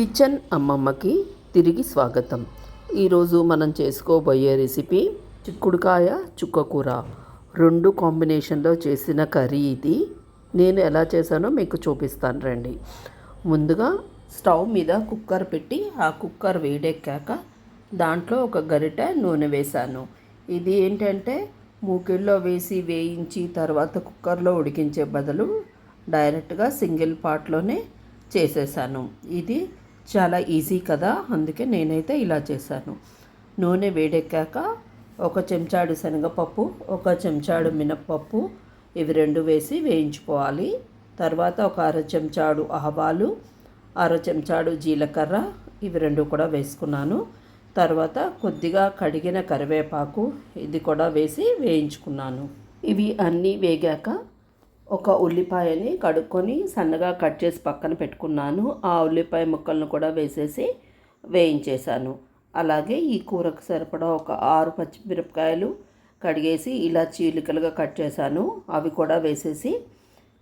Kitchen అమ్మమ్మకి తిరిగి స్వాగతం. ఈరోజు మనం చేసుకోబోయే రెసిపీ చిక్కుడుకాయ చుక్కకూర. రెండు కాంబినేషన్లో చేసిన కర్రీ ఇది. నేను ఎలా చేశానో మీకు చూపిస్తాను రండి. ముందుగా స్టవ్ మీద కుక్కర్ పెట్టి ఆ కుక్కర్ వేడెక్కాక దాంట్లో ఒక గరిటె నూనె వేశాను. ఇది ఏంటంటే మూకిళ్ళలో వేసి వేయించి తర్వాత కుక్కర్లో ఉడికించే బదులు డైరెక్ట్గా సింగిల్ పార్ట్లోనే చేసేసాను. ఇది చాలా ఈజీ కదా, అందుకే నేనైతే ఇలా చేశాను. నూనె వేడెక్కాక ఒక చెంచాడు శనగపప్పు, ఒక చెంచాడు మినప్పప్పు, ఇవి రెండు వేసి వేయించుకోవాలి. తర్వాత ఒక అర చెంచాడు ఆవాలు, అర చెంచాడు జీలకర్ర, ఇవి రెండు కూడా వేసుకున్నాను. తర్వాత కొద్దిగా కడిగిన కరివేపాకు, ఇది కూడా వేసి వేయించుకున్నాను. ఇవి అన్నీ వేగాక ఒక ఉల్లిపాయని కడుక్కొని సన్నగా కట్ చేసి పక్కన పెట్టుకున్నాను. ఆ ఉల్లిపాయ ముక్కలను కూడా వేసేసి వేయించేశాను. అలాగే ఈ కూరకు సరిపడా ఒక 6 పచ్చిమిరపకాయలు కడిగేసి ఇలా చీలికలుగా కట్ చేశాను. అవి కూడా వేసేసి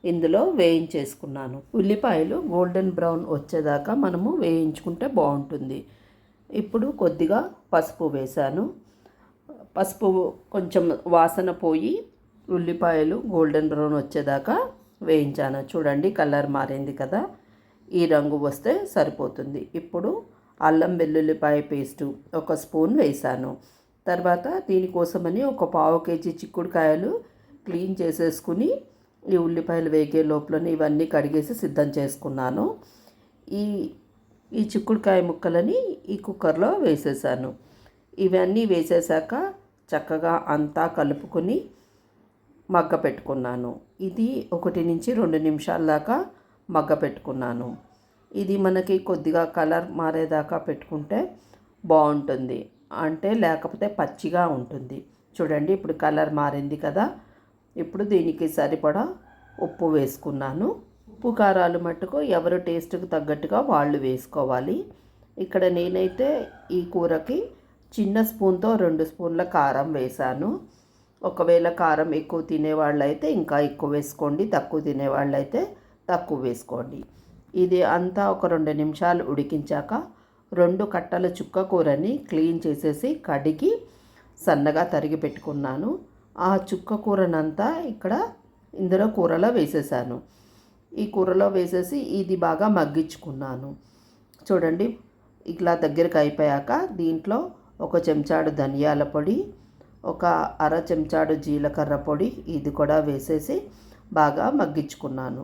ఇందులో వేయించేసుకున్నాను. ఉల్లిపాయలు గోల్డెన్ బ్రౌన్ వచ్చేదాకా మనము వేయించుకుంటే బాగుంటుంది. ఇప్పుడు కొద్దిగా పసుపు వేశాను. పసుపు కొంచెం వాసన పోయి ఉల్లిపాయలు గోల్డెన్ బ్రౌన్ వచ్చేదాకా వేయించాను. చూడండి, కలర్ మారింది కదా, ఈ రంగు వస్తే సరిపోతుంది. ఇప్పుడు అల్లం వెల్లుల్లిపాయ పేస్టు ఒక స్పూన్ వేసాను. తర్వాత దీనికోసమని ఒక 1/2 కేజీ చిక్కుడుకాయలు క్లీన్ చేసేసుకుని ఈ ఉల్లిపాయలు వేగే లోపలని ఇవన్నీ కడిగేసి సిద్ధం చేసుకున్నాను. ఈ చిక్కుడుకాయ ముక్కలని ఈ కుక్కర్లో వేసేసాను. ఇవన్నీ వేసేసాక చక్కగా అంతా కలుపుకొని మగ్గ పెట్టుకున్నాను. ఇది 1 నుంచి 2 నిమిషాల దాకా మగ్గ పెట్టుకున్నాను. ఇది మనకి కొద్దిగా కలర్ మారేదాకా పెట్టుకుంటే బాగుంటుంది, అంటే లేకపోతే పచ్చిగా ఉంటుంది. చూడండి, ఇప్పుడు కలర్ మారింది కదా. ఇప్పుడు దీనికి సరిపడా ఉప్పు వేసుకున్నాను. ఉప్పు కారాలు మట్టుకు ఎవరు టేస్ట్కి తగ్గట్టుగా వాళ్ళు వేసుకోవాలి. ఇక్కడ నేనైతే ఈ కూరకి చిన్న స్పూన్తో 2 స్పూన్ల కారం వేశాను. ఒకవేళ కారం ఎక్కువ తినేవాళ్ళైతే ఇంకా ఎక్కువ వేసుకోండి, తక్కువ తినేవాళ్ళైతే తక్కువ వేసుకోండి. ఇది అంతా ఒక 2 నిమిషాలు ఉడికించాక 2 కట్టల చుక్క కూరని క్లీన్ చేసేసి కడిగి సన్నగా తరిగి పెట్టుకున్నాను. ఆ చుక్క కూరనంతా ఇందులో కూరలో వేసేసాను. ఈ కూరలో వేసేసి ఇది బాగా మగ్గించుకున్నాను. చూడండి, ఇట్లా దగ్గరికి అయిపోయాక దీంట్లో ఒక చెంచాడు ధనియాల పొడి, ఒక అర చెంచాడు జీలకర్ర పొడి, ఇది కూడా వేసేసి బాగా మగ్గించుకున్నాను.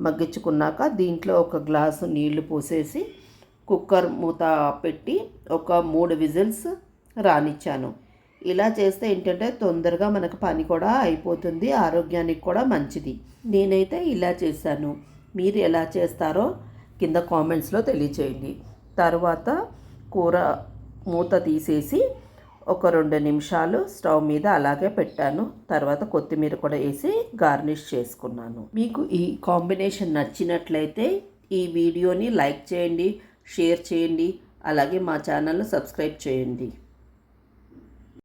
మగ్గించుకున్నాక దీంట్లో ఒక గ్లాసు నీళ్లు పోసేసి కుక్కర్ మూత పెట్టి ఒక 3 విజిల్స్ రానిచ్చాను. ఇలా చేస్తే ఏంటంటే తొందరగా మనకు పని కూడా అయిపోతుంది, ఆరోగ్యానికి కూడా మంచిది. నేనైతే ఇలా చేశాను. మీరు ఎలా చేస్తారో కింద కామెంట్స్లో తెలియచేయండి. తర్వాత కూర మూత తీసేసి ఒక 2 నిమిషాలు స్టవ్ మీద అలాగే పెట్టాను. తర్వాత కొత్తిమీర కూడా వేసి గార్నిష్ చేసుకున్నాను. మీకు ఈ కాంబినేషన్ నచ్చినట్లయితే ఈ వీడియోని లైక్ చేయండి, షేర్ చేయండి, అలాగే మా ఛానల్ను సబ్స్క్రైబ్ చేయండి.